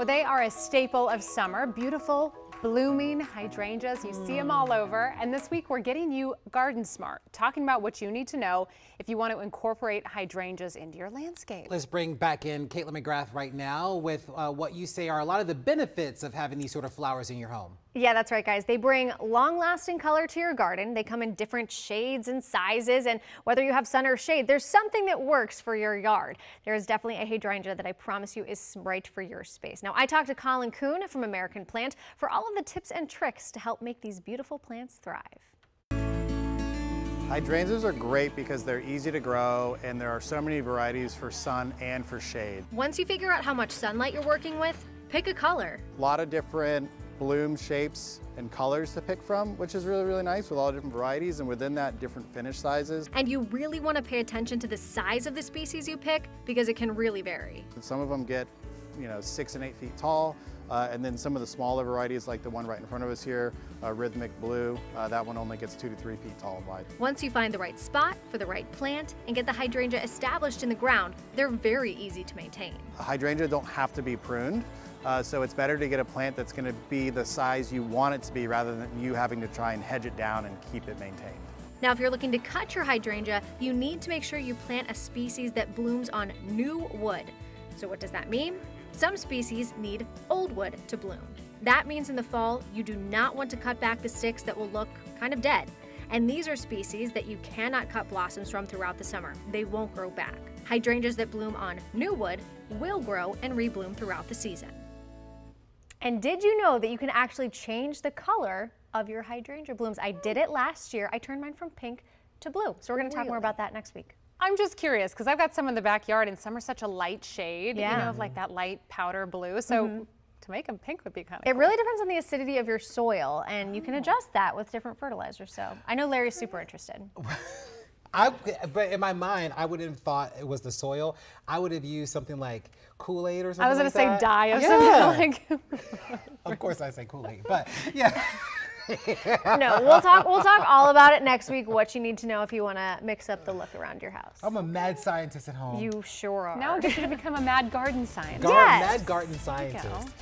Well, they are a staple of summer. Beautiful, blooming hydrangeas. You see them all over. And this week we're getting you garden smart, talking about what you need to know if you want to incorporate hydrangeas into your landscape. Let's bring back in Caitlin McGrath right now with what you say are a lot of the benefits of having these sort of flowers in your home. Yeah, that's right, guys. They bring long-lasting color to your garden. They come in different shades and sizes, and whether you have sun or shade, there's something that works for your yard. There is definitely a hydrangea that I promise you is right for your space. Now, I talked to Colin Kuhn from American Plant for all of the tips and tricks to help make these beautiful plants thrive. Hydrangeas are great because they're easy to grow and there are so many varieties for sun and for shade. Once you figure out how much sunlight you're working with, pick a color. A lot of different bloom shapes and colors to pick from, which is really, really nice with all the different varieties, and within that, different finish sizes. And you really want to pay attention to the size of the species you pick because it can really vary. Some of them get, 6 and 8 feet tall, and then some of the smaller varieties, like the one right in front of us here, Rhythmic Blue, that one only gets 2 to 3 feet tall and wide. Once you find the right spot for the right plant and get the hydrangea established in the ground, they're very easy to maintain. A hydrangea don't have to be pruned. So it's better to get a plant that's going to be the size you want it to be rather than you having to try and hedge it down and keep it maintained. Now, if you're looking to cut your hydrangea, you need to make sure you plant a species that blooms on new wood. So what does that mean? Some species need old wood to bloom. That means in the fall, you do not want to cut back the sticks that will look kind of dead. And these are species that you cannot cut blossoms from throughout the summer. They won't grow back. Hydrangeas that bloom on new wood will grow and rebloom throughout the season. And did you know that you can actually change the color of your hydrangea blooms? I did it last year. I turned mine from pink to blue. So we're going to talk more about that next week. I'm just curious because I've got some in the backyard and some are such a light shade, Yeah. of like that light powder blue. So to make them pink would be kind of It cool. really depends on the acidity of your soil, and you can adjust that with different fertilizers. So I know Larry's super interested. But in my mind, I wouldn't have thought it was the soil. I would have used something like Kool-Aid or something. I was going to like say that. dye of Yeah. something like. Of course I say Kool-Aid, but yeah. No, we'll talk all about it next week, what you need to know if you want to mix up the look around your house. I'm a mad scientist at home. You sure are. Now I get you to become a mad garden scientist. Yes. Mad garden scientist.